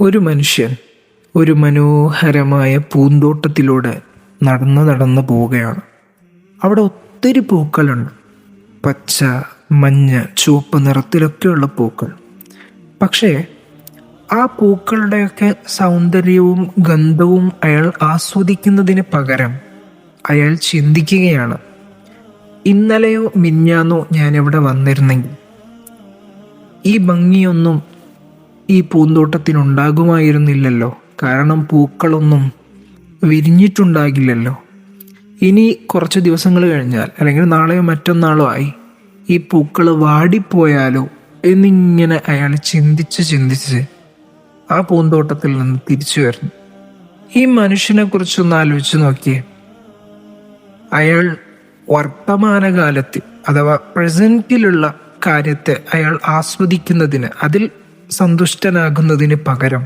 ഒരു മനുഷ്യൻ ഒരു മനോഹരമായ പൂന്തോട്ടത്തിലൂടെ നടന്ന് പോവുകയാണ്. അവിടെ ഒത്തിരി പൂക്കളുണ്ട്. പച്ച, മഞ്ഞ, ചുവപ്പ് നിറത്തിലൊക്കെയുള്ള പൂക്കൾ. പക്ഷേ ആ പൂക്കളുടെയൊക്കെ സൗന്ദര്യവും ഗന്ധവും അയാൾ ആസ്വദിക്കുന്നതിന് പകരം അയാൾ ചിന്തിക്കുകയാണ്, ഇന്നലെയോ മിഞ്ഞാന്നോ ഞാനിവിടെ വന്നിരുന്നെങ്കിൽ ഈ ഭംഗിയൊന്നും ഈ പൂന്തോട്ടത്തിനുണ്ടാകുമായിരുന്നില്ലല്ലോ. കാരണം പൂക്കളൊന്നും വിരിഞ്ഞിട്ടുണ്ടാകില്ലല്ലോ. ഇനി കുറച്ച് ദിവസങ്ങൾ കഴിഞ്ഞാൽ, അല്ലെങ്കിൽ നാളെയോ മറ്റന്നാളോ ആയി ഈ പൂക്കൾ വാടിപ്പോയാലോ എന്നിങ്ങനെ അയാൾ ചിന്തിച്ച് ആ പൂന്തോട്ടത്തിൽ നിന്ന് തിരിച്ചു വരുന്നു. ഈ മനുഷ്യനെ കുറിച്ചൊന്ന് ആലോചിച്ച് നോക്കിയേ. അയാൾ വർത്തമാനകാലത്തിൽ അഥവാ പ്രസന്റിലുള്ള കാര്യത്തെ അയാൾ ആസ്വദിക്കുന്നതിന്, അതിൽ സന്തുഷ്ടനാകുന്നതിന് പകരം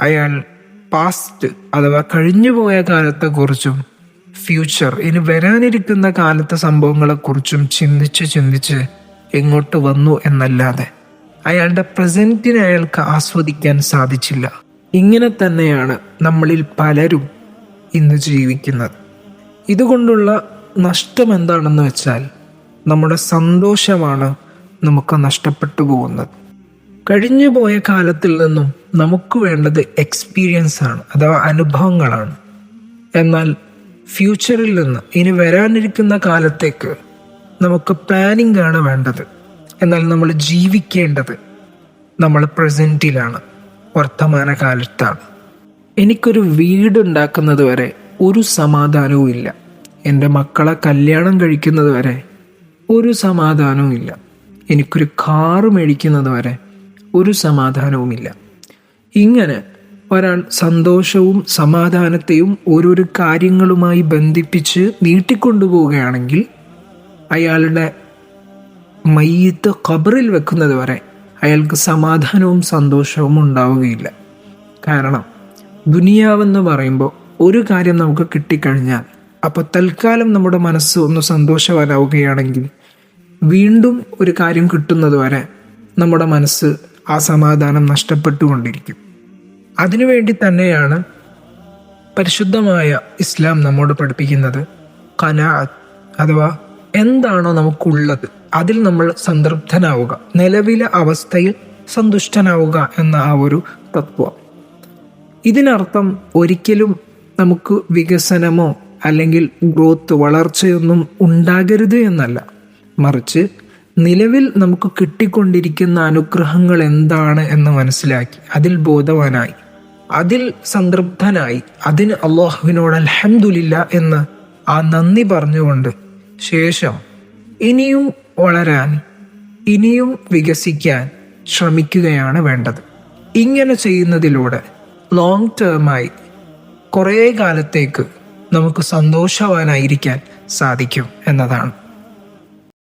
അയാൾ പാസ്റ്റ് അഥവാ കഴിഞ്ഞുപോയ കാലത്തെക്കുറിച്ചും ഫ്യൂച്ചർ, ഇനി വരാനിരിക്കുന്ന കാലത്തെ സംഭവങ്ങളെക്കുറിച്ചും ചിന്തിച്ച് എങ്ങോട്ട് വന്നു എന്നല്ലാതെ അയാളുടെ പ്രസന്റിനെ അയാൾക്ക് ആസ്വദിക്കാൻ സാധിച്ചില്ല. ഇങ്ങനെ തന്നെയാണ് നമ്മളിൽ പലരും ഇന്ന് ജീവിക്കുന്നത്. ഇതുകൊണ്ടുള്ള നഷ്ടം എന്താണെന്ന് വെച്ചാൽ, നമ്മുടെ സന്തോഷമാണ് നമുക്ക് നഷ്ടപ്പെട്ടു പോകുന്നത്. കഴിഞ്ഞു പോയ കാലത്തിൽ നിന്നും നമുക്ക് വേണ്ടത് എക്സ്പീരിയൻസ് ആണ്, അഥവാ അനുഭവങ്ങളാണ്. എന്നാൽ ഫ്യൂച്ചറിൽ നിന്ന് ഇനി വരാനിരിക്കുന്ന കാലത്തേക്ക് നമുക്ക് പ്ലാനിംഗ് ആണ് വേണ്ടത്. എന്നാൽ നമ്മൾ ജീവിക്കേണ്ടത് നമ്മൾ പ്രസൻറ്റിലാണ്, വർത്തമാനകാലത്താണ്. എനിക്കൊരു വീടുണ്ടാക്കുന്നത് വരെ ഒരു സമാധാനവും ഇല്ല. എൻ്റെ മക്കളെ കല്യാണം കഴിക്കുന്നത് വരെ ഒരു സമാധാനവും ഇല്ല. എനിക്കൊരു കാറ് മേടിക്കുന്നത് വരെ ഒരു സമാധാനവുമില്ല. ഇങ്ങനെ ഒരാൾ സന്തോഷവും സമാധാനത്തെയും ഓരോരോ കാര്യങ്ങളുമായി ബന്ധിപ്പിച്ച് നീട്ടിക്കൊണ്ടുപോവുകയാണെങ്കിൽ അയാളുടെ മയ്യിത്ത് ഖബറിൽ വെക്കുന്നത് വരെ അയാൾക്ക് സമാധാനവും സന്തോഷവും ഉണ്ടാവുകയില്ല. കാരണം ദുനിയാവെന്ന് പറയുമ്പോൾ ഒരു കാര്യം നമുക്ക് കിട്ടിക്കഴിഞ്ഞാൽ അപ്പോൾ തൽക്കാലം നമ്മുടെ മനസ്സ് ഒന്ന് സന്തോഷവാനാവുകയാണെങ്കിൽ വീണ്ടും ഒരു കാര്യം കിട്ടുന്നത് വരെ നമ്മുടെ മനസ്സ് ആ സമാധാനം നഷ്ടപ്പെട്ടുകൊണ്ടിരിക്കും. അതിനുവേണ്ടി തന്നെയാണ് പരിശുദ്ധമായ ഇസ്ലാം നമ്മോട് പഠിപ്പിക്കുന്നത് ഖനാഅത്ത്, അഥവാ എന്താണോ നമുക്കുള്ളത് അതിൽ നമ്മൾ സംതൃപ്തനാവുക, നിലവിലെ അവസ്ഥയിൽ സന്തുഷ്ടനാവുക എന്ന ആ ഒരു തത്വം. ഇതിനർത്ഥം ഒരിക്കലും നമുക്ക് വികസനമോ അല്ലെങ്കിൽ ഗ്രോത്ത്, വളർച്ചയൊന്നും ഉണ്ടാകരുത് എന്നല്ല. മറിച്ച് നിലവിൽ നമുക്ക് കിട്ടിക്കൊണ്ടിരിക്കുന്ന അനുഗ്രഹങ്ങൾ എന്താണ് എന്ന് മനസ്സിലാക്കി അതിൽ ബോധവാനായി, അതിൽ സംതൃപ്തനായി, അതിന് അല്ലാഹുവിനോട് അൽഹംദുലില്ലാ എന്ന് ആ നന്ദി പറഞ്ഞുകൊണ്ട് ശേഷം ഇനിയും വളരാൻ, ഇനിയും വികസിക്കാൻ ശ്രമിക്കുകയാണ് വേണ്ടത്. ഇങ്ങനെ ചെയ്യുന്നതിലൂടെ ലോങ് ടേമായി കുറേ കാലത്തേക്ക് നമുക്ക് സന്തോഷവാനായിരിക്കാൻ സാധിക്കും എന്നതാണ്.